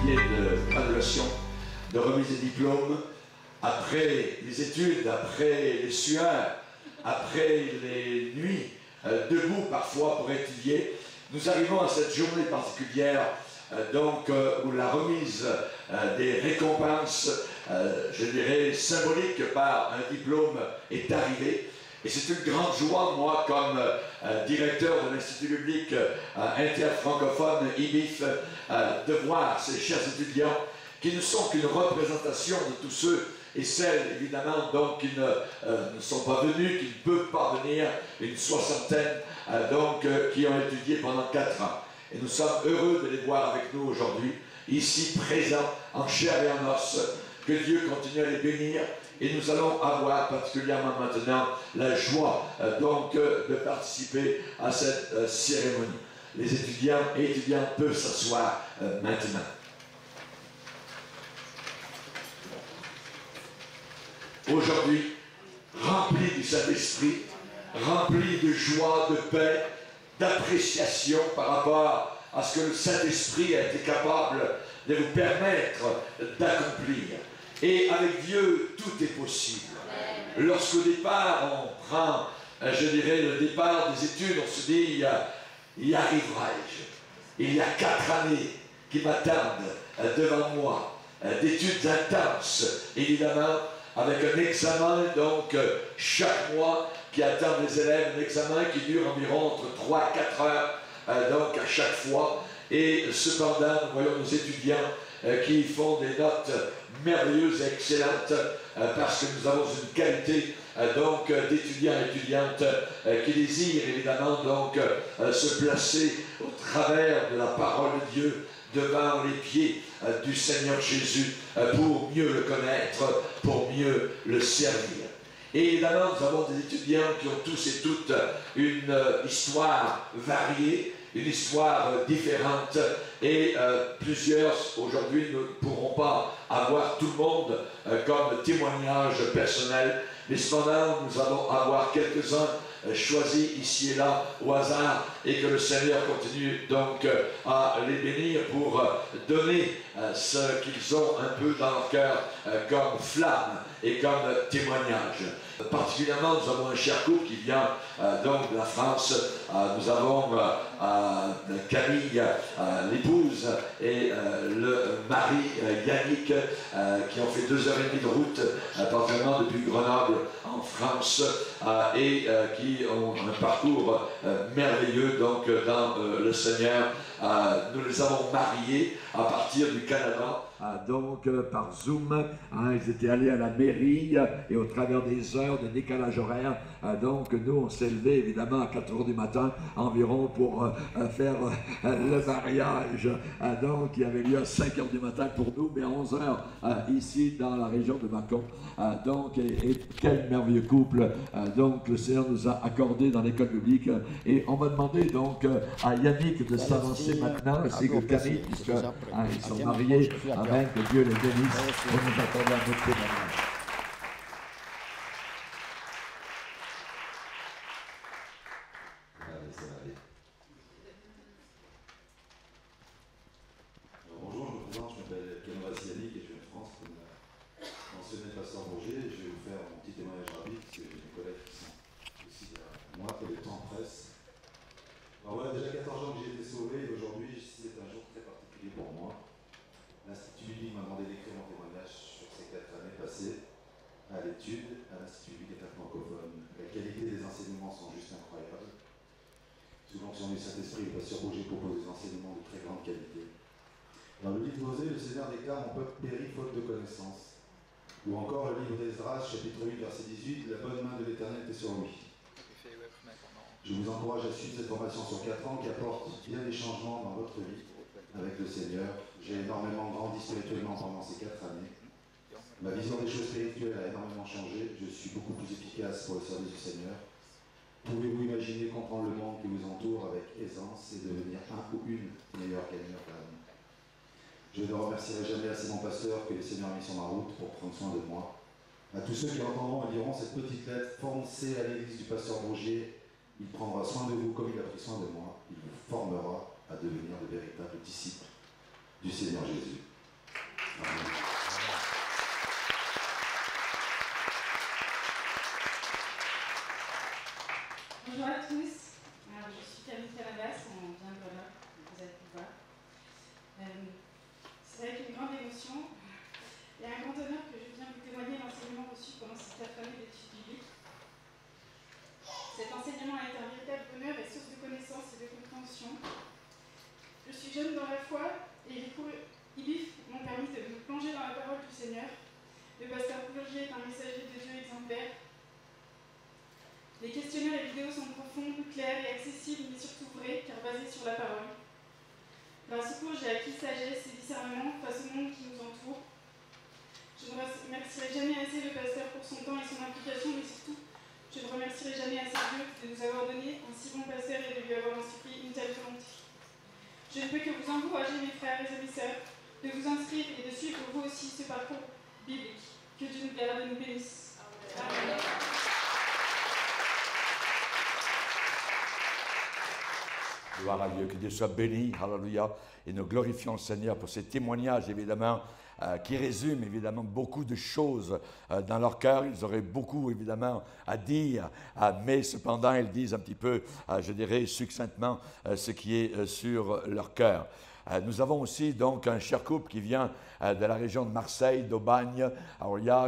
atelier de graduation, de remise des diplômes, après les études, après les sueurs, après les nuits, debout parfois pour étudier, nous arrivons à cette journée particulière, où la remise des récompenses, je dirais, symboliques par un diplôme est arrivée. Et c'est une grande joie, moi, comme directeur de l'Institut biblique interfrancophone IBIF, de voir ces chers étudiants qui ne sont qu'une représentation de tous ceux et celles, évidemment, donc, qui ne sont pas venus, qui ne peuvent pas venir, une soixantaine, qui ont étudié pendant 4 ans. Et nous sommes heureux de les voir avec nous aujourd'hui, ici présents, en chair et en os. Que Dieu continue à les bénir. Et nous allons avoir particulièrement maintenant la joie de participer à cette cérémonie. Les étudiants et étudiantes peuvent s'asseoir maintenant. Aujourd'hui, rempli du Saint-Esprit, rempli de joie, de paix, d'appréciation par rapport à ce que le Saint-Esprit a été capable de vous permettre d'accomplir. Et avec Dieu, tout est possible. Lorsqu'au départ, on prend, je dirais, le départ des études, on se dit, y arriverai-je? Il y a 4 années qui m'attendent devant moi, d'études intenses, évidemment, avec un examen, chaque mois, qui attend les élèves, un examen qui dure environ entre 3 et 4 heures, à chaque fois. Et cependant, nous voyons nos étudiants qui font des notes merveilleuses et excellentes parce que nous avons une qualité d'étudiants et étudiantes qui désirent évidemment se placer au travers de la parole de Dieu devant les pieds du Seigneur Jésus pour mieux le connaître, pour mieux le servir. Et évidemment, nous avons des étudiants qui ont tous et toutes une histoire variée, une histoire différente, et plusieurs aujourd'hui ne pourront pas avoir tout le monde comme témoignage personnel, mais cependant nous allons avoir quelques-uns choisis ici et là au hasard, et que le Seigneur continue à les bénir pour donner ce qu'ils ont un peu dans leur cœur comme flamme et comme témoignage. Particulièrement, nous avons un cher couple qui vient de la France. Nous avons Camille, l'épouse, et le mari Yannick, qui ont fait 2h30 de route, particulièrement depuis Grenoble en France, et qui ont un parcours merveilleux dans le Seigneur. Nous les avons mariés à partir du Canada, par Zoom. Ils étaient allés à la mairie, et au travers des heures de décalage horaire, nous on s'est levés évidemment à 4 h du matin environ pour faire le mariage, qui avait lieu à 5 h du matin pour nous, mais à 11 h ici dans la région de Mâcon. Et quel merveilleux couple le Seigneur nous a accordé dans l'école publique. Et on va demander à Yannick de s'avancer maintenant, ainsi que Camille, puisqu'ils sont mariés. Amen, que Dieu les bénisse pour nous accorder un autre témoignage. Allez, ça va aller. Bonjour, je me présente, je m'appelle Kenouras Yannick et je viens de France, comme l'a mentionné le pasteur Bourget. Je vais vous faire mon petit témoignage rapide, parce que j'ai des collègues qui sont aussi derrière moi, et le temps presse. Alors voilà, déjà 14 ans que j'ai été sauvé, et aujourd'hui, c'est un jour très particulier pour moi. L'Institut biblique m'a demandé d'écrire mon témoignage sur ces 4 années passées à l'étude à l'Institut biblique francophone. La qualité des enseignements sont juste incroyables. Sous l'onction du Saint-Esprit, le pasteur Roger propose des enseignements de très grande qualité. Dans le livre d'Osée, le Seigneur déclare: mon peuple périt faute de connaissance. Ou encore le livre d'Esdras, chapitre 8, verset 18, la bonne main de l'Éternel était sur lui. Je vous encourage à suivre cette formation sur 4 ans qui apporte bien des changements dans votre vie avec le Seigneur. J'ai énormément grandi spirituellement pendant ces 4 années. Ma vision des choses spirituelles a énormément changé. Je suis beaucoup plus efficace pour le service du Seigneur. Pouvez-vous imaginer comprendre le monde qui vous entoure avec aisance et devenir un ou une meilleure gagneur par l'année? Je ne remercierai jamais assez mon pasteur que le Seigneur a mis sur ma route pour prendre soin de moi. À tous ceux qui entendront et liront cette petite lettre, foncez à l'église du pasteur Bourget. Il prendra soin de vous comme il a pris soin de moi. Il vous formera à devenir de véritables disciples du Seigneur Jésus. introduction. Je suis jeune dans la foi et les cours IBIF m'ont permis de me plonger dans la parole du Seigneur. Le pasteur Bourgier est un messager de Dieu exemplaire. Les questionnaires et vidéos sont profondes, claires et accessibles, mais surtout vraies, car basées sur la parole. Grâce au cours, j'ai acquis sagesse et discernement face au monde qui nous entoure. Je ne remercierai jamais assez le pasteur pour son temps et son implication, mais surtout, je ne remercierai jamais assez Dieu de nous avoir donné un si bon pasteur et de lui avoir insufflé une telle volonté. Je ne peux que vous encourager, mes frères et mes sœurs, de vous inscrire et de suivre vous aussi ce parcours biblique. Que Dieu nous garde et nous bénisse. Amen. Gloire à Dieu, que Dieu soit béni, alléluia, et nous glorifions le Seigneur pour ces témoignages, évidemment, qui résument évidemment beaucoup de choses dans leur cœur. Ils auraient beaucoup évidemment à dire, mais cependant ils disent un petit peu, je dirais succinctement, ce qui est sur leur cœur. Nous avons aussi donc un cher couple qui vient de la région de Marseille, d'Aubagne,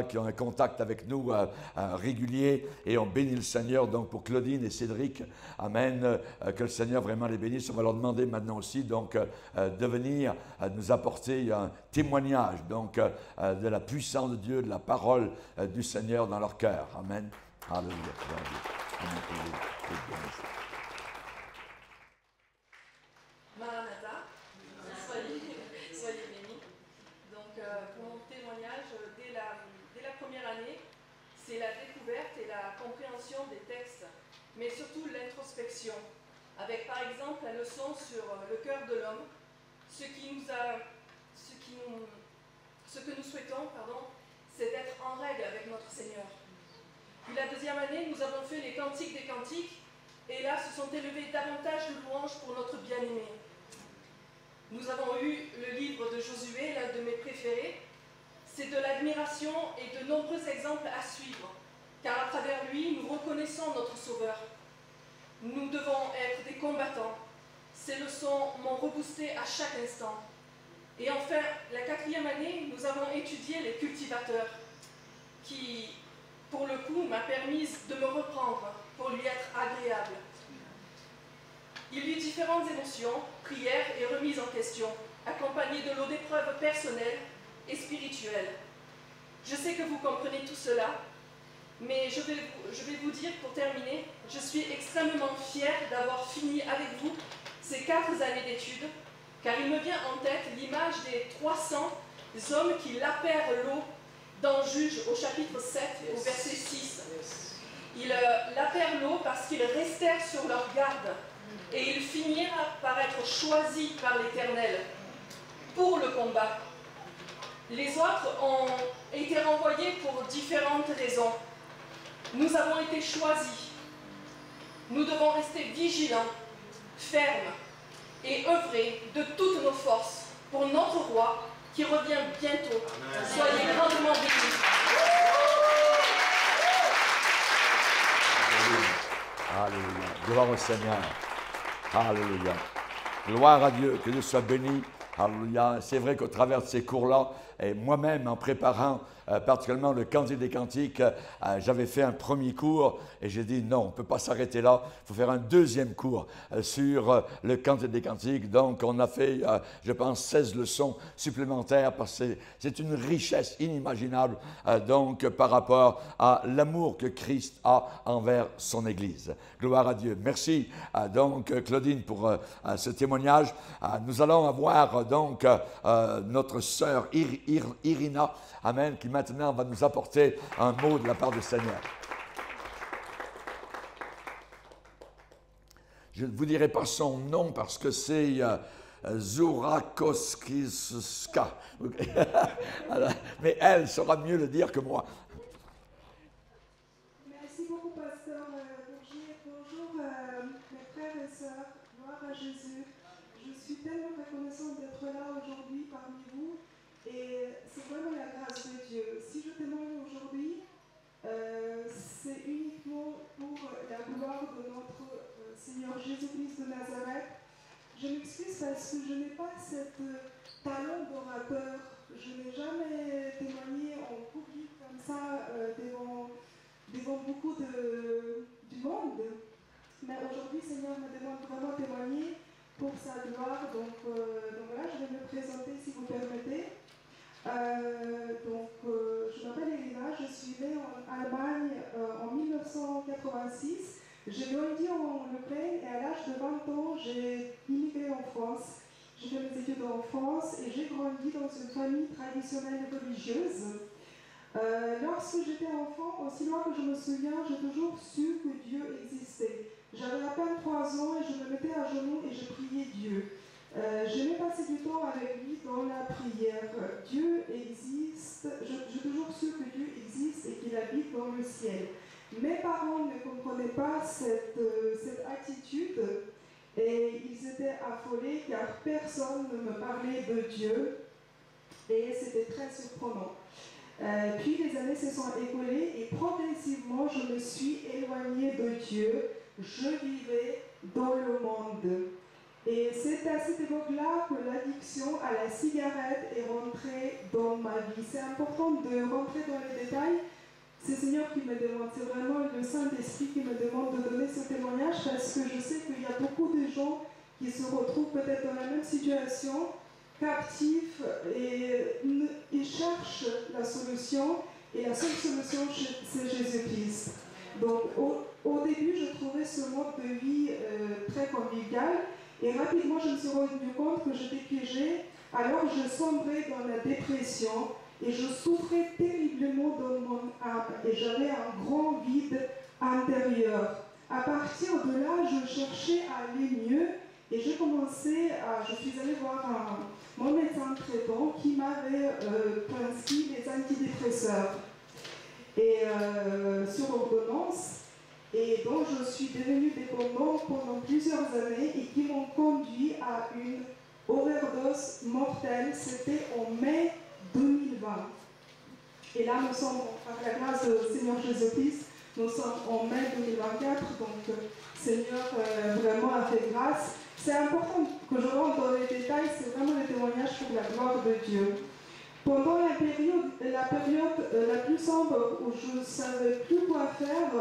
qui ont un contact avec nous régulier, et on bénit le Seigneur donc pour Claudine et Cédric. Amen. Que le Seigneur vraiment les bénisse. On va leur demander maintenant aussi donc de venir nous apporter un témoignage donc de la puissance de Dieu, de la parole du Seigneur dans leur cœur. Amen. Alléluia. Amen. Maranatha, soyez bénis. Donc, pour mon témoignage, dès la première année, c'est la découverte et la compréhension des textes, mais surtout l'introspection, avec par exemple la leçon sur le cœur de l'homme. Ce que nous souhaitons, c'est d'être en règle avec notre Seigneur. Puis la deuxième année, nous avons fait les cantiques des cantiques, et là se sont élevés davantage de louanges pour notre bien-aimé. Nous avons eu le livre de Josué, l'un de mes préférés. C'est de l'admiration et de nombreux exemples à suivre, car à travers lui, nous reconnaissons notre Sauveur. Nous devons être des combattants. Ces leçons m'ont reboosté à chaque instant. Et enfin, la quatrième année, nous avons étudié les cultivateurs, qui, pour le coup, m'a permis de me reprendre pour lui être agréable. Il y eut différentes émotions, prières et remises en question, accompagnées de l'eau d'épreuves personnelles et spirituelles. Je sais que vous comprenez tout cela, mais je vais vous dire pour terminer, je suis extrêmement fière d'avoir fini avec vous ces 4 années d'études, car il me vient en tête l'image des 300 hommes qui lapèrent l'eau dans Juges au chapitre 7 au verset 6. Ils lapèrent l'eau parce qu'ils restèrent sur leur garde et ils finirent par être choisis par l'Éternel pour le combat. Les autres ont été renvoyés pour différentes raisons. Nous avons été choisis. Nous devons rester vigilants, fermes et œuvrer de toutes nos forces pour notre roi qui revient bientôt. Amen. Soyez grandement bénis. Alléluia. Gloire au Seigneur. Alléluia. Gloire à Dieu, que Dieu soit béni. Alléluia. C'est vrai qu'au travers de ces cours-là, et moi-même en préparant particulièrement le Cantique des Cantiques, j'avais fait un premier cours et j'ai dit non, on ne peut pas s'arrêter là, il faut faire un deuxième cours sur le Cantique des Cantiques. Donc on a fait, je pense, 16 leçons supplémentaires parce que c'est une richesse inimaginable donc par rapport à l'amour que Christ a envers son Église. Gloire à Dieu. Merci donc Claudine pour ce témoignage. Nous allons avoir donc notre sœur Irina, amen, qui maintenant va nous apporter un mot de la part du Seigneur. Je ne vous dirai pas son nom parce que c'est Zourakoskiska. Mais elle saura mieux le dire que moi. Merci beaucoup, pasteur Bourgier. Bonjour, mes frères et sœurs. Gloire à Jésus. Je suis tellement reconnaissante d'être là aujourd'hui parmi vous. Et c'est vraiment la grâce de Dieu. Si je témoigne aujourd'hui, c'est uniquement pour la gloire de notre Seigneur Jésus-Christ de Nazareth. Je m'excuse parce que je n'ai pas cette talent d'orateur. Je n'ai jamais témoigné en public comme ça devant beaucoup du monde. Mais aujourd'hui, Seigneur me demande vraiment de témoigner pour sa gloire. Donc voilà, je vais me présenter si vous permettez. Je m'appelle Elena, je suis née en Allemagne en 1986. J'ai grandi en Ukraine et à l'âge de 20 ans, j'ai immigré en France. J'ai fait mes études en France et j'ai grandi dans une famille traditionnelle et religieuse. Lorsque j'étais enfant, aussi loin que je me souviens, j'ai toujours su que Dieu existait. J'avais à peine 3 ans et je me mettais à genoux et je priais Dieu. J'aimais passer du temps avec lui dans la prière. Dieu existe, j'ai toujours su que Dieu existe et qu'il habite dans le ciel. Mes parents ne comprenaient pas cette attitude et ils étaient affolés car personne ne me parlait de Dieu et c'était très surprenant. Puis les années se sont écoulées et progressivement je me suis éloignée de Dieu. Je vivais dans le monde. Et c'est à cette époque-là que l'addiction à la cigarette est rentrée dans ma vie. C'est important de rentrer dans les détails. C'est le Seigneur qui me demande, c'est vraiment le Saint-Esprit qui me demande de donner ce témoignage parce que je sais qu'il y a beaucoup de gens qui se retrouvent peut-être dans la même situation, captifs, et ils cherchent la solution. Et la seule solution, c'est Jésus-Christ. Donc au début, je trouvais ce mode de vie très convivial. Et rapidement, je me suis rendu compte que j'étais piégée. Alors, je sombrais dans la dépression et je souffrais terriblement dans mon âme. Et j'avais un grand vide intérieur. À partir de là, je cherchais à aller mieux et je suis allée voir mon médecin traitant qui m'avait prescrit les antidépresseurs et sur ordonnance. Et donc je suis devenue dépendante pendant plusieurs années et qui m'ont conduit à une overdose mortelle. C'était en mai 2020. Et là, nous sommes, par la grâce du Seigneur Jésus-Christ, nous sommes en mai 2024. Donc, le Seigneur vraiment a fait grâce. C'est important que je rentre dans les détails. C'est vraiment le témoignage pour la gloire de Dieu. Pendant la période la plus sombre où je ne savais plus quoi faire,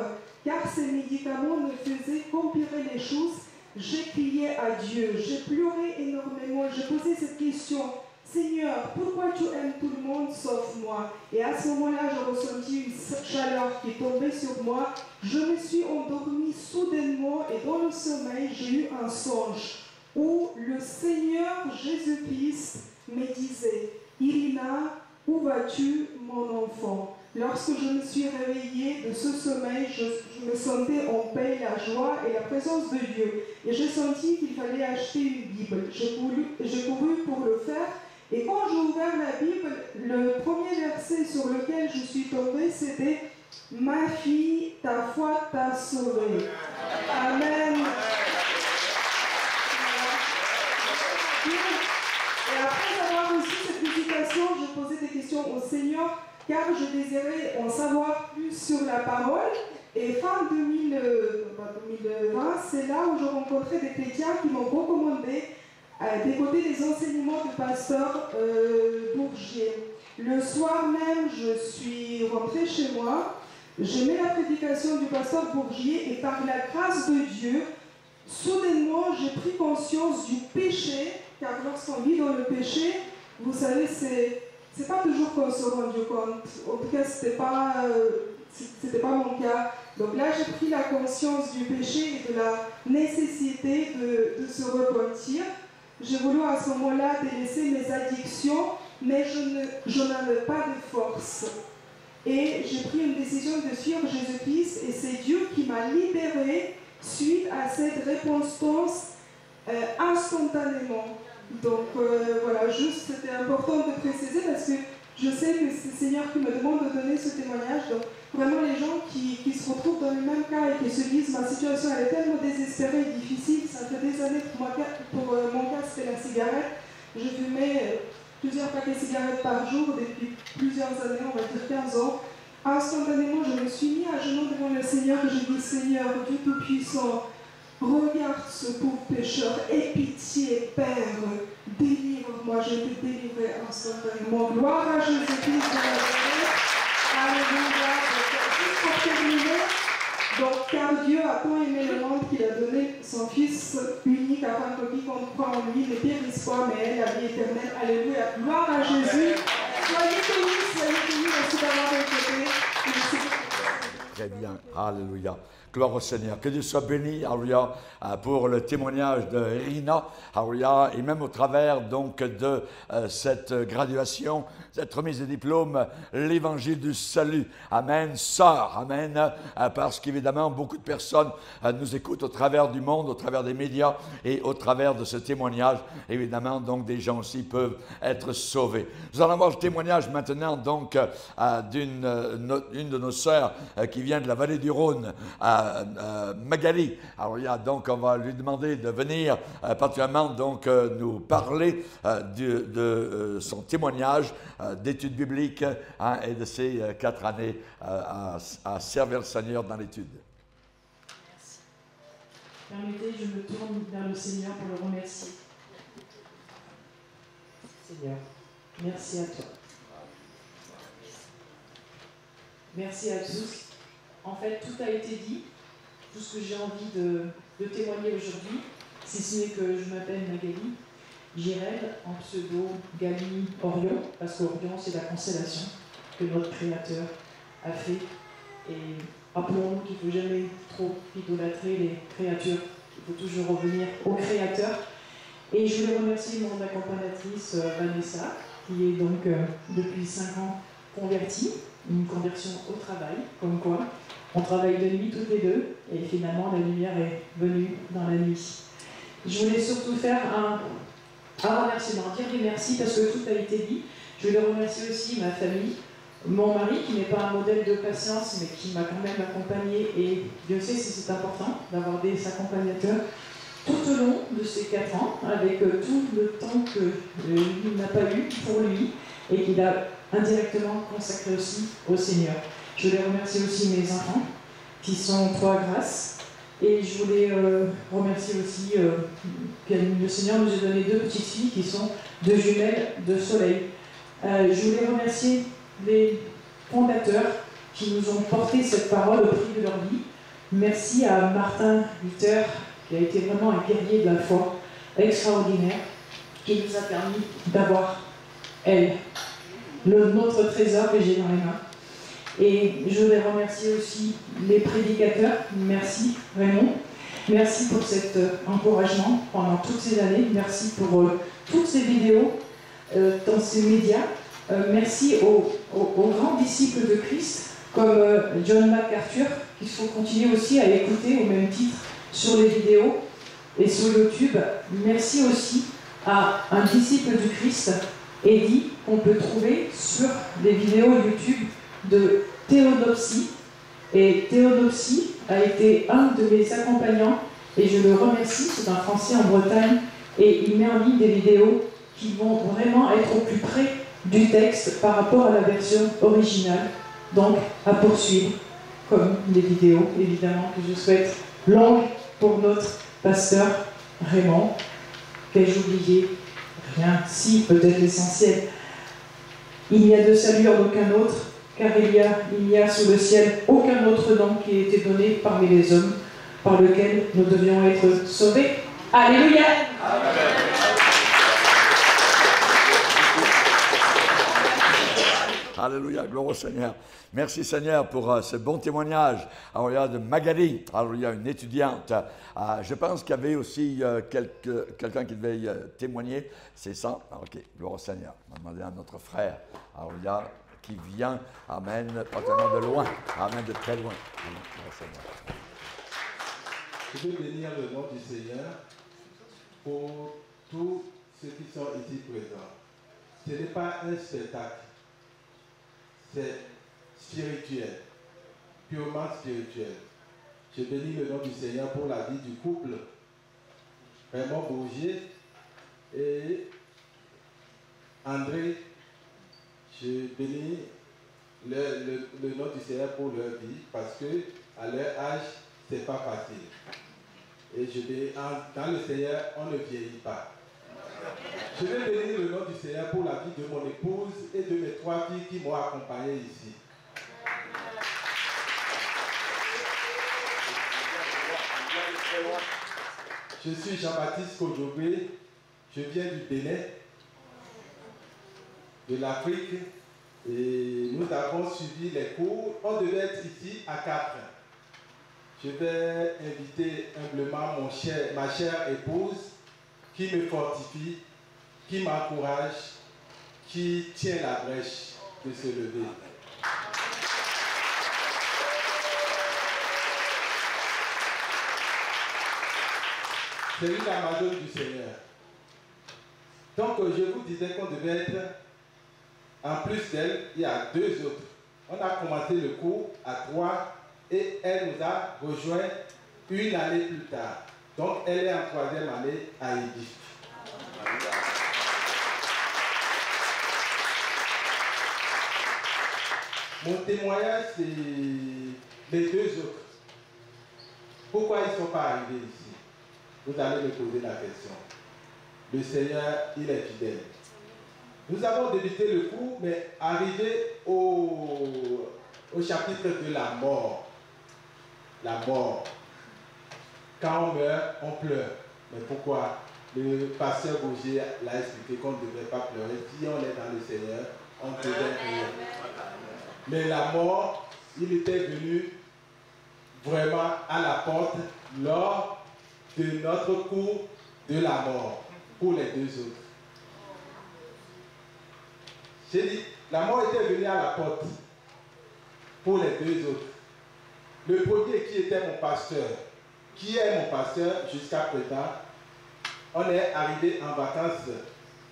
car ces médicaments ne faisaient qu'empirer les choses, j'ai crié à Dieu, j'ai pleuré énormément, j'ai posé cette question, Seigneur, pourquoi tu aimes tout le monde sauf moi? Et à ce moment-là, j'ai ressenti une chaleur qui tombait sur moi, je me suis endormie soudainement et dans le sommeil, j'ai eu un songe où le Seigneur Jésus-Christ me disait, Irina, où vas-tu, mon enfant? Lorsque je me suis réveillée de ce sommeil, je me sentais en paix, la joie et la présence de Dieu. Et j'ai senti qu'il fallait acheter une Bible. J'ai couru pour le faire. Et quand j'ai ouvert la Bible, le premier verset sur lequel je suis tombée, c'était « Ma fille, ta foi t'a sauvée ». Amen. Et après avoir reçu cette méditation, j'ai posé des questions au Seigneur car je désirais en savoir plus sur la parole. Et fin 2020, c'est là où je rencontrais des chrétiens qui m'ont recommandé d'écouter les enseignements du pasteur Bourgier. Le soir même, je suis rentrée chez moi, j'aimais la prédication du pasteur Bourgier et par la grâce de Dieu, soudainement j'ai pris conscience du péché, car lorsqu'on vit dans le péché, vous savez, c'est pas toujours qu'on se rend compte. En tout cas, c'était pas mon cas. Donc là, j'ai pris la conscience du péché et de la nécessité de se repentir. J'ai voulu à ce moment-là délaisser mes addictions, mais je n'avais pas de force. Et j'ai pris une décision de suivre Jésus-Christ et c'est Dieu qui m'a libérée suite à cette repentance instantanément. Donc voilà, juste c'était important de préciser parce que je sais que c'est le Seigneur qui me demande de donner ce témoignage. Donc vraiment les gens qui se retrouvent dans le même cas et qui se disent ma situation elle est tellement désespérée et difficile, ça fait des années pour mon cas c'était la cigarette. Je fumais plusieurs paquets de cigarettes par jour depuis plusieurs années, on va dire 15 ans. Instantanément je me suis mis à genoux devant le Seigneur et j'ai dit Seigneur, Dieu Tout-Puissant, regarde ce pauvre pécheur, aie pitié, Père, délivre-moi, je te délivrerai instantanément. Gloire à Jésus-Christ de la terre. Alléluia. Juste pour terminer, Donc, car Dieu a tant aimé le monde qu'il a donné son Fils unique afin que quiconque croit en lui ne périsse pas, mais ait la vie éternelle. Alléluia. Gloire à Jésus. Soyez bénis, merci d'avoir écouté. Merci. Très bien. Alléluia. Gloire au Seigneur. Que Dieu soit béni, alléluia, pour le témoignage de Rina, alléluia, et même au travers donc de cette graduation, cette remise de diplôme, l'évangile du salut. Amen, sœur, amen, parce qu'évidemment, beaucoup de personnes nous écoutent au travers du monde, au travers des médias et au travers de ce témoignage. Évidemment, donc, des gens aussi peuvent être sauvés. Nous allons voir le témoignage maintenant, donc, d'une de nos sœurs qui vient de la vallée du Rhône, Magali. Alors, donc, on va lui demander de venir particulièrement donc, nous parler de son témoignage d'études bibliques et de ses 4 années à servir le Seigneur dans l'étude. Merci. Permettez, je me tourne vers le Seigneur pour le remercier. Seigneur, merci à toi. Merci à tous. En fait, tout a été dit. Tout ce que j'ai envie de témoigner aujourd'hui, si ce n'est que je m'appelle Magali Girel, en pseudo Gali Orion, parce qu'Orion, c'est la constellation que notre Créateur a fait. Et rappelons-nous qu'il ne faut jamais trop idolâtrer les créatures. Il faut toujours revenir au Créateur. Et je voulais remercier mon accompagnatrice Vanessa, qui est donc depuis 5 ans convertie, une conversion au travail, comme quoi on travaille de nuit toutes les deux, et finalement la lumière est venue dans la nuit. Je voulais surtout faire un remerciement, dire des merci parce que tout a été dit. Je voulais remercier aussi ma famille, mon mari qui n'est pas un modèle de patience, mais qui m'a quand même accompagné, et Dieu sait si c'est important d'avoir des accompagnateurs tout au long de ces 4 ans, avec tout le temps qu'il n'a pas eu pour lui, et qu'il a indirectement consacré aussi au Seigneur. Je voulais remercier aussi mes enfants, qui sont 3 grâces. Et je voulais remercier aussi que le Seigneur nous a donné 2 petites filles qui sont 2 jumelles de soleil. Je voulais remercier les fondateurs qui nous ont porté cette parole au prix de leur vie. Merci à Martin Luther, qui a été vraiment un guerrier de la foi extraordinaire, qui nous a permis d'avoir notre trésor que j'ai dans les mains. Et je voudrais remercier aussi les prédicateurs. Merci Raymond. Merci pour cet encouragement pendant toutes ces années. Merci pour toutes ces vidéos dans ces médias. Merci aux grands disciples de Christ, comme John MacArthur, qu'il faut continuer aussi à écouter au même titre sur les vidéos et sur YouTube. Merci aussi à un disciple du Christ, Eddie, qu'on peut trouver sur les vidéos YouTube de Théodopsie. Et Théodopsie a été un de mes accompagnants et je le remercie, c'est un Français en Bretagne et il met en ligne des vidéos qui vont vraiment être au plus près du texte par rapport à la version originale, donc à poursuivre comme les vidéos évidemment que je souhaite longues pour notre pasteur Raymond. Qu'ai-je oublié? Rien, si, peut-être l'essentiel. Il n'y a de salut en aucun autre, car il n'y a sous le ciel aucun autre nom qui ait été donné parmi les hommes, par lequel nous devions être sauvés. Alléluia! Alléluia, gloire au Seigneur. Merci Seigneur pour ce bon témoignage. Alléluia, de Magali, alléluia, une étudiante. Je pense qu'il y avait aussi quelqu'un qui devait témoigner. C'est ça? Ok, gloire au Seigneur. On va demander à notre frère, alléluia, qui vient, amen, pas tellement de loin, amen, de très loin. Amen, gloire au Seigneur. Je veux bénir le nom du Seigneur pour tous ceux qui sont ici présents. Ce n'est pas un spectacle, c'est spirituel, purement spirituel. Je bénis le nom du Seigneur pour la vie du couple Raymond Bourgier et André. Je bénis le nom du Seigneur pour leur vie parce que à leur âge, c'est pas facile. Et je bénis, dans le Seigneur, on ne vieillit pas. Je vais bénir le nom du Seigneur pour la vie de mon épouse et de mes 3 filles qui m'ont accompagné ici. Je suis Jean-Baptiste Kojobé, je viens du Bénin, de l'Afrique, et nous avons suivi les cours. On devait être ici à 4. Je vais inviter humblement ma chère épouse qui me fortifie, qui m'encourage, qui tient la brèche de se lever. C'est une Amazone du Seigneur. Donc je vous disais qu'on devait être, en plus d'elle, il y a 2 autres. On a commencé le cours à 3 et elle nous a rejoint une année plus tard. Donc elle est en 3e année à Edith. Mon témoignage, c'est les 2 autres. Pourquoi ils ne sont pas arrivés ici? Vous allez me poser la question. Le Seigneur, il est fidèle. Nous avons débuté le cours, mais arrivé au chapitre de la mort. La mort. Quand on meurt, on pleure. Mais pourquoi? Le pasteur Bourgier l'a expliqué qu'on ne devrait pas pleurer. Si on est dans le Seigneur, on devait pleurer. Mais la mort, il était venu vraiment à la porte lors de notre cours de la mort pour les 2 autres. J'ai dit, la mort était venue à la porte pour les 2 autres. Le premier qui était mon pasteur, qui est mon pasteur jusqu'à présent, on est arrivé en vacances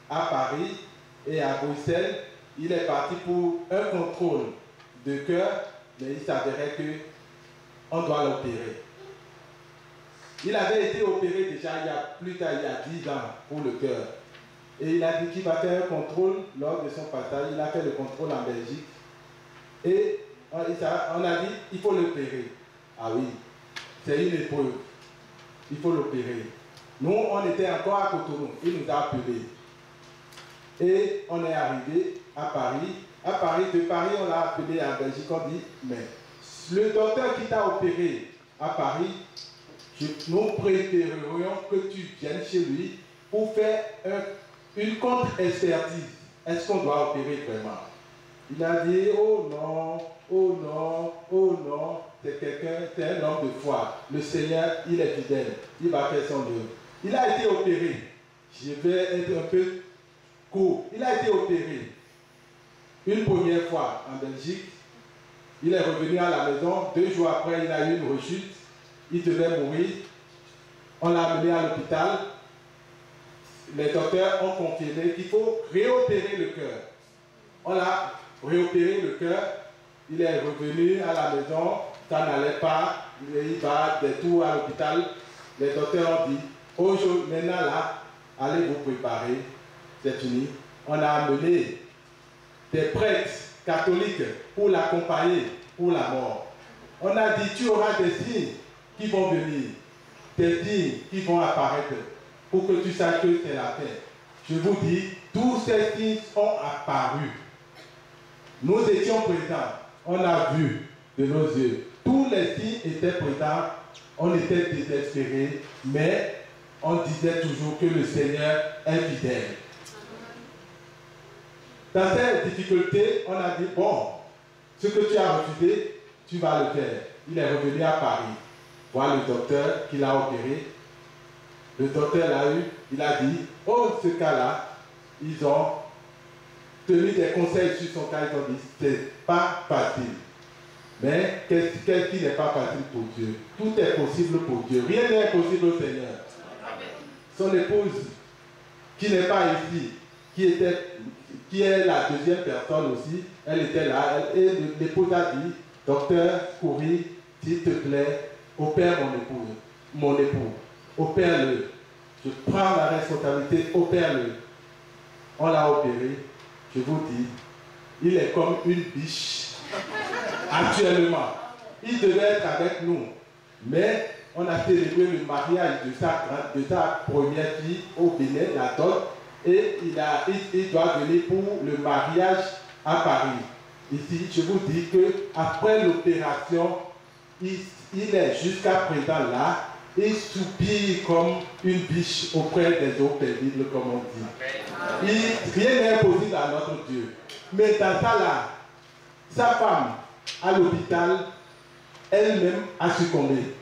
à Paris et à Bruxelles. Il est parti pour un contrôle de cœur, mais il s'avérait qu'on doit l'opérer. Il avait été opéré déjà plus tard, il y a 10 ans pour le cœur. Et il a dit qu'il va faire un contrôle lors de son passage. Il a fait le contrôle en Belgique. Et on a dit, il faut l'opérer. Ah oui, c'est une épreuve. Il faut l'opérer. Nous, on était encore à Cotonou. Il nous a appelés. Et on est arrivé à Paris. À Paris, de Paris, on l'a appelé en Belgique. On dit, mais le docteur qui t'a opéré à Paris, nous préférerions que tu viennes chez lui pour faire une contre-expertise. Est-ce qu'on doit opérer vraiment? Il a dit, oh non, oh non, oh non, c'est quelqu'un, c'est un homme de foi. Le Seigneur, il est fidèle. Il va faire son œuvre. Il a été opéré. Je vais être un peu court. Il a été opéré une première fois en Belgique. Il est revenu à la maison. 2 jours après, il a eu une rechute. Il devait mourir. On l'a amené à l'hôpital. Les docteurs ont confirmé qu'il faut réopérer le cœur. On a réopéré le cœur. Il est revenu à la maison. Ça n'allait pas. Il va des tours à l'hôpital. Les docteurs ont dit, aujourd'hui, maintenant là, allez vous préparer. C'est fini. On a amené des prêtres catholiques pour l'accompagner pour la mort. On a dit, tu auras des signes qui vont venir, des signes qui vont apparaître pour que tu saches que c'est la fin. Je vous dis, tous ces signes ont apparu. Nous étions présents, on a vu de nos yeux. Tous les signes étaient présents, on était désespérés, mais on disait toujours que le Seigneur est fidèle. Dans ces difficultés, on a dit, bon, ce que tu as refusé, tu vas le faire. Il est revenu à Paris, voir le docteur qui l'a opéré. Le docteur l'a eu, il a dit, oh, ce cas-là, ils ont tenu des conseils sur son cas, ils ont dit, c'est pas facile. Mais qu'est-ce qui n'est pas facile pour Dieu? Tout est possible pour Dieu. Rien n'est impossible au Seigneur. Son épouse, qui n'est pas ici, qui est la 2e personne aussi, elle était là, et l'épouse a dit, docteur Coury, s'il te plaît, opère mon époux, opère-le. Je prends la responsabilité, opère-le. On l'a opéré, je vous dis, il est comme une biche actuellement. Il devait être avec nous, mais on a célébré le mariage de sa première fille au Bénin, la dot, et il doit venir pour le mariage à Paris. Ici, je vous dis qu'après l'opération, il est jusqu'à présent là, il soupire comme une biche auprès des eaux paisibles, comme on dit. Rien n'est impossible à notre Dieu. Mais dans ça là, sa femme, à l'hôpital, elle-même a succombé.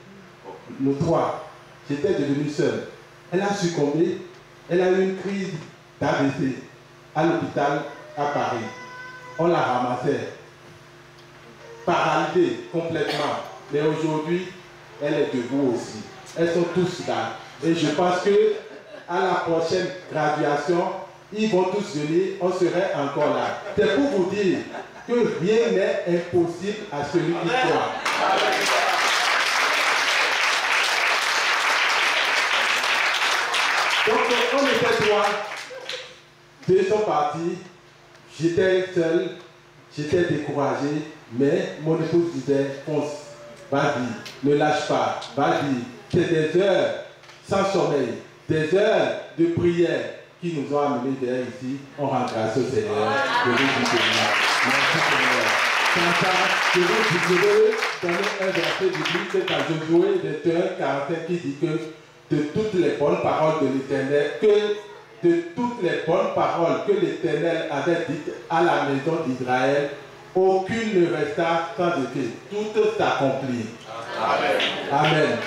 Le 3, j'étais devenue seule. Elle a succombé, elle a eu une crise d'AVC à l'hôpital à Paris. On l'a ramassée, paralysée complètement. Mais aujourd'hui, elle est debout aussi. Elles sont tous là. Et je pense que à la prochaine graduation, ils vont tous venir, on serait encore là. C'est pour vous dire que rien n'est impossible à celui qui croit. Donc on était trois, deux sont partis, j'étais seul, j'étais découragé, mais mon épouse disait, fonce, vas-y, ne lâche pas, vas-y. C'est des heures sans sommeil, des heures de prière qui nous ont amenés vers ici. On rend grâce au Seigneur. Je vous merci Seigneur. Sans ça, je veux donner un verset biblique dans Josué 21:45 qui dit que de toutes les bonnes paroles de l'Éternel, de toutes les bonnes paroles que l'Éternel avait dites à la maison d'Israël, aucune ne resta sans effet. Toutes s'accomplissent. Amen. Amen.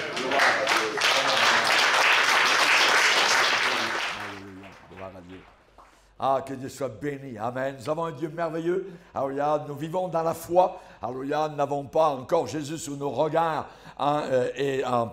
Ah, que Dieu soit béni. Amen. Nous avons un Dieu merveilleux. Alléluia. Nous vivons dans la foi. Alléluia. Nous n'avons pas encore Jésus sous nos regards en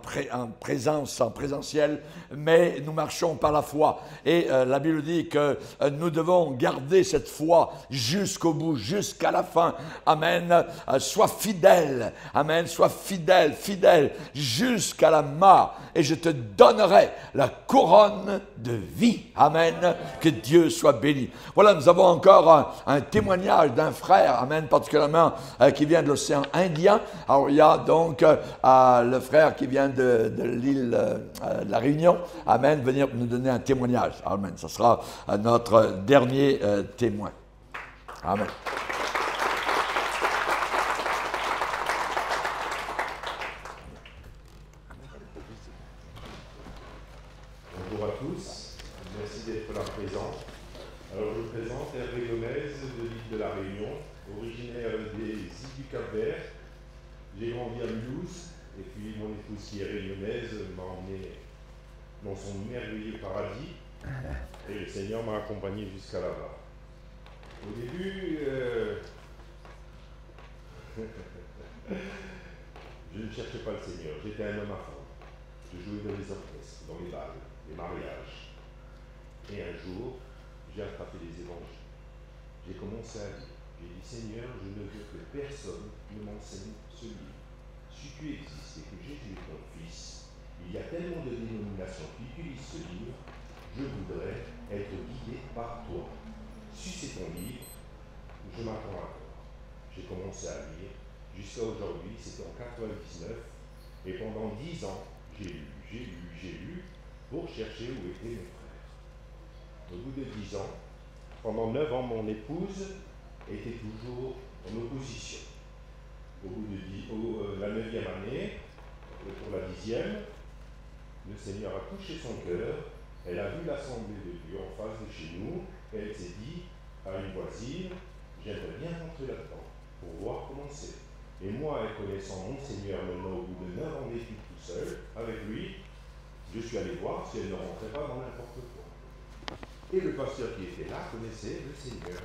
présence, en présentiel, mais nous marchons par la foi. Et la Bible dit que nous devons garder cette foi jusqu'au bout, jusqu'à la fin. Amen. Sois fidèle. Amen. Sois fidèle, fidèle jusqu'à la mort. Et je te donnerai la couronne de vie. Amen. Que Dieu soit béni. Voilà, nous avons encore un témoignage d'un frère, amen, particulièrement qui vient de l'océan Indien. Alors, il y a donc le frère qui vient de l'île de la Réunion, amen, venir nous donner un témoignage. Amen. Ce sera notre dernier témoin. Amen. Bonjour à tous, merci d'être là présents. Alors je vous présente Hervé Gomez de l'île de la Réunion, originaire des îles du Cap-Vert. J'ai grandi à Mulhouse et puis mon épouse qui est réunionnaise m'a emmené dans son merveilleux paradis et le Seigneur m'a accompagné jusqu'à là-bas. Au début, je ne cherchais pas le Seigneur, j'étais un homme à fond. Je jouais dans les orchestres, dans les balles, les mariages. Et un jour, j'ai attrapé les évangiles. J'ai commencé à lire. J'ai dit, Seigneur, je ne veux que personne ne m'enseigne ce livre. Si tu existes et que Jésus est ton Fils, il y a tellement de dénominations qui utilisent ce livre, je voudrais être guidé par toi. Si c'est ton livre, je m'attends à toi. J'ai commencé à lire. Jusqu'à aujourd'hui, c'était en 99, et pendant 10 ans, j'ai lu, pour chercher où étaient mes frères. Au bout de 10 ans, pendant 9 ans, mon épouse était toujours en opposition. Au bout de la 9e année, pour la 10e, le Seigneur a touché son cœur, elle a vu l'Assemblée de Dieu en face de chez nous, et elle s'est dit à une voisine, j'aimerais bien rentrer là-dedans, pour voir comment c'est. Et moi, connaissant mon Seigneur maintenant au bout de 9 ans d'études tout seul, avec lui, je suis allé voir si elle ne rentrait pas dans n'importe quoi. Et le pasteur qui était là connaissait le Seigneur.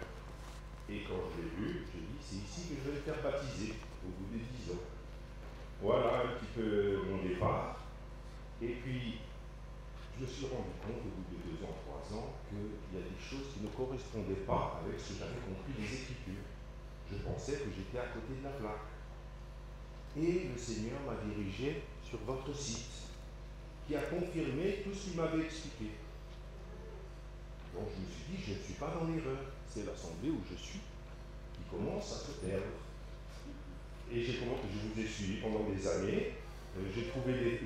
Et quand je l'ai vu, je dis, c'est ici que je vais le faire baptiser, au bout de 10 ans. Voilà un petit peu mon départ. Et puis, je me suis rendu compte au bout de 2 ans, 3 ans, qu'il y a des choses qui ne correspondaient pas avec ce que j'avais compris des Écritures. Je pensais que j'étais à côté de la plaque. Et le Seigneur m'a dirigé sur votre site, qui a confirmé tout ce qu'il m'avait expliqué. Donc je me suis dit, je ne suis pas dans l'erreur. C'est l'assemblée où je suis qui commence à se perdre. Et je vous ai suivi pendant des années. J'ai trouvé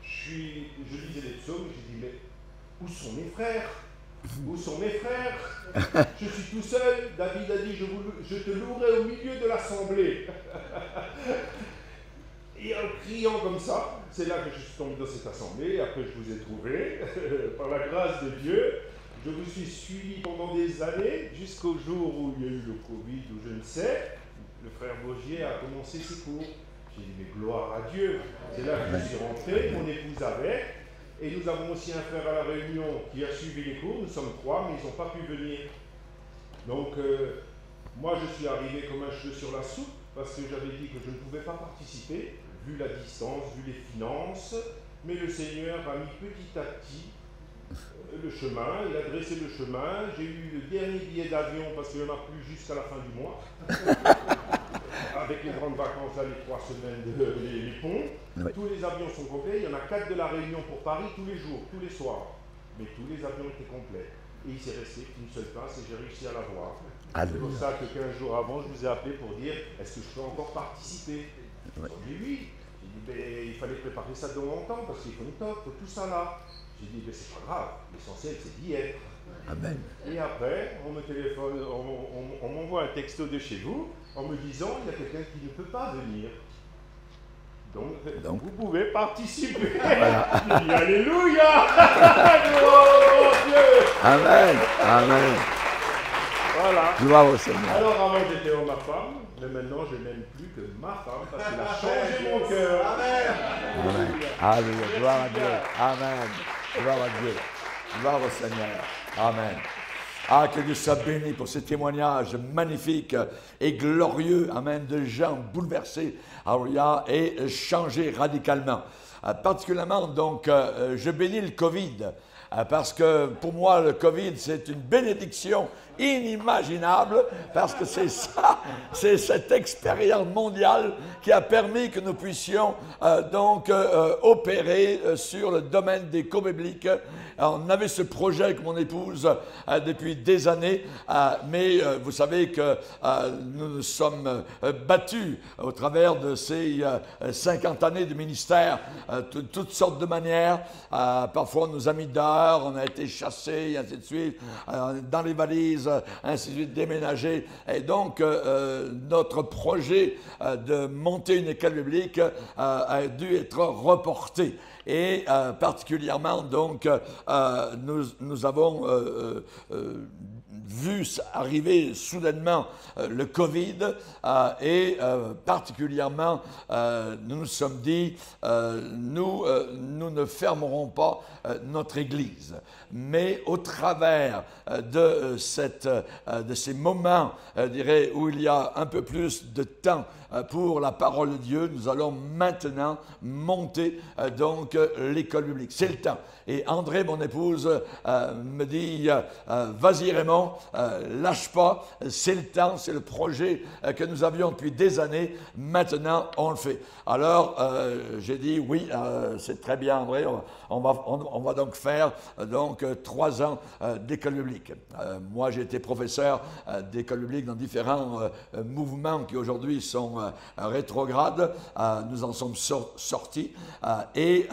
je lisais les psaumes et j'ai dit, mais où sont mes frères? Où sont mes frères? Je suis tout seul. David a dit, je te louerai au milieu de l'assemblée. Et en criant comme ça, c'est là que je suis tombé dans cette assemblée. Après, je vous ai trouvé, par la grâce de Dieu. Je vous suis suivi pendant des années, jusqu'au jour où il y a eu le Covid, ou je ne sais. Le frère Bogier a commencé ses cours. J'ai dit, mais gloire à Dieu. C'est là que je suis rentré, mon épouse avec. Et nous avons aussi un frère à la Réunion qui a suivi les cours. Nous sommes 3, mais ils n'ont pas pu venir. Donc, moi, je suis arrivé comme un cheveu sur la soupe, parce que j'avais dit que je ne pouvais pas participer, vu la distance, vu les finances. Mais le Seigneur a mis petit à petit le chemin, il a dressé le chemin. J'ai eu le dernier billet d'avion, parce qu'il n'y en a plus jusqu'à la fin du mois. Avec les grandes vacances, là, les 3 semaines, les ponts. Oui. Tous les avions sont complets. Il y en a 4 de la Réunion pour Paris tous les jours, tous les soirs. Mais tous les avions étaient complets. Et il s'est resté qu'une seule place et j'ai réussi à l'avoir. C'est pour ça que 15 jours avant, je vous ai appelé pour dire, est-ce que je peux encore participer? Oui. J'ai dit oui. J'ai dit, ben, il fallait préparer ça de longtemps parce qu'il faut une top, tout ça là. J'ai dit, ben, c'est pas grave, l'essentiel c'est d'y être. Amen. Et après, on me téléphone, on m'envoie un texto de chez vous en me disant, il y a quelqu'un qui ne peut pas venir. Donc vous pouvez participer. Voilà. Je dis, alléluia. Gloire à Dieu. Amen. Amen. Voilà. Gloire au Seigneur. Alors avant j'étais homme à femme, mais maintenant je n'aime plus que ma femme parce qu'elle a changé mon cœur. Amen. Amen. Alléluia. Gloire à Dieu. Amen. Gloire à Dieu. Gloire au Seigneur. Amen. Ah, que Dieu soit béni pour ce témoignage magnifique et glorieux, amen, de gens bouleversés, alléluia, et changés radicalement. Particulièrement, donc, je bénis le Covid, parce que pour moi, le Covid, c'est une bénédiction inimaginable, parce que c'est ça, c'est cette expérience mondiale qui a permis que nous puissions opérer sur le domaine des cours bibliques. On avait ce projet avec mon épouse depuis des années, mais vous savez que nous nous sommes battus au travers de ces 50 années de ministère, de toutes sortes de manières. Parfois, on nous a mis dehors, on a été chassés, et ainsi de suite, dans les valises, ainsi de suite, déménagés. Et donc, notre projet de monter une école biblique a dû être reporté. Et particulièrement, donc, nous avons vu arriver soudainement le Covid et particulièrement, nous nous sommes dit, nous ne fermerons pas notre Église. Mais au travers de ces moments, je dirais, où il y a un peu plus de temps pour la parole de Dieu, nous allons maintenant monter donc l'école biblique. C'est le temps. Et André, mon épouse, me dit, vas-y Raymond, lâche pas, c'est le temps, c'est le projet que nous avions depuis des années, maintenant on le fait. Alors j'ai dit, oui, c'est très bien André, on va donc faire 3 ans d'école biblique. Moi j'ai été professeur d'école biblique dans différents mouvements qui aujourd'hui sont rétrogrades. Nous en sommes sortis et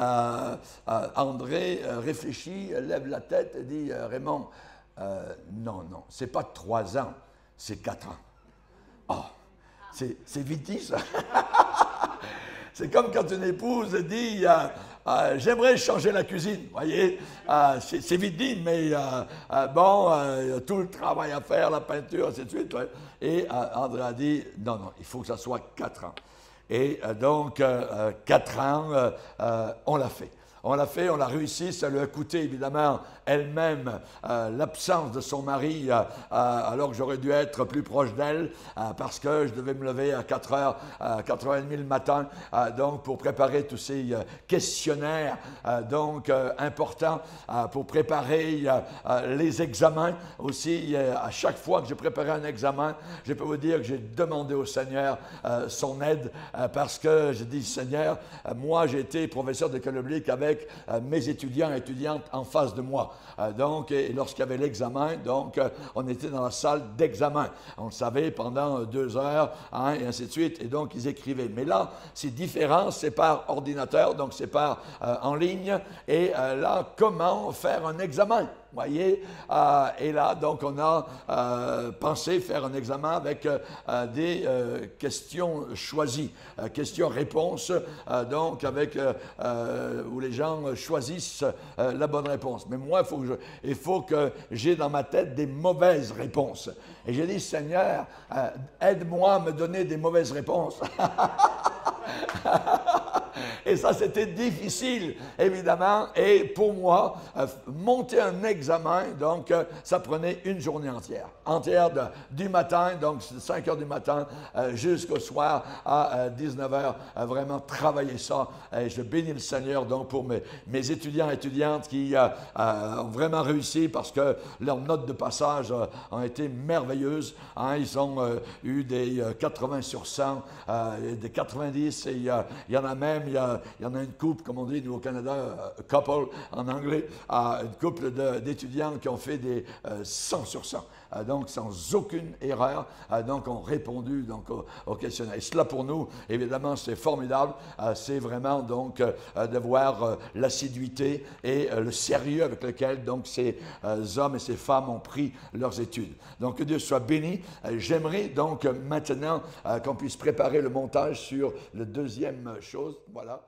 André réfléchit, lève la tête et dit Raymond, non, c'est pas 3 ans, c'est 4 ans. Oh, c'est vite dit ça. C'est comme quand une épouse dit j'aimerais changer la cuisine, vous voyez, c'est vite dit, mais tout le travail à faire, la peinture, ainsi de suite. Ouais. Et André a dit non, il faut que ça soit 4 ans. Et donc 4 ans, on l'a fait. On l'a fait, on l'a réussi, ça lui a coûté évidemment elle-même l'absence de son mari alors que j'aurais dû être plus proche d'elle parce que je devais me lever à 4h, 4h30 le matin donc pour préparer tous ces questionnaires importants pour préparer les examens aussi. À chaque fois que j'ai préparé un examen, je peux vous dire que j'ai demandé au Seigneur son aide parce que j'ai dit Seigneur, moi j'ai été professeur d'école biblique avec mes étudiants et étudiantes en face de moi. Et lorsqu'il y avait l'examen, on était dans la salle d'examen. On le savait pendant 2 heures, et ainsi de suite. Et donc, ils écrivaient. Mais là, c'est différent. C'est par ordinateur, donc c'est par en ligne. Et là, comment faire un examen? voyez, et là, donc, on a pensé faire un examen avec des questions choisies, questions-réponses, donc, avec, où les gens choisissent la bonne réponse. Mais moi, il faut que j'ai dans ma tête des mauvaises réponses. Et j'ai dit, Seigneur, aide-moi à me donner des mauvaises réponses. Et ça, c'était difficile, évidemment. Et pour moi, monter un examen, donc, ça prenait une journée entière. Du matin, donc 5 heures du matin, jusqu'au soir à 19 heures, vraiment travailler ça. Et je bénis le Seigneur donc pour mes étudiants et étudiantes qui ont vraiment réussi parce que leurs notes de passage ont été merveilleuses. Hein, ils ont eu des 80 sur 100, des 90, et il y en a même, il y en a une couple, comme on dit nous au Canada, couple en anglais, une couple d'étudiants qui ont fait des 100 sur 100. Donc sans aucune erreur, donc ont répondu donc, au questionnaire. Et cela pour nous, évidemment, c'est formidable. C'est vraiment donc de voir l'assiduité et le sérieux avec lequel donc ces hommes et ces femmes ont pris leurs études. Donc que Dieu soit béni. J'aimerais donc maintenant qu'on puisse préparer le montage sur la deuxième chose. Voilà.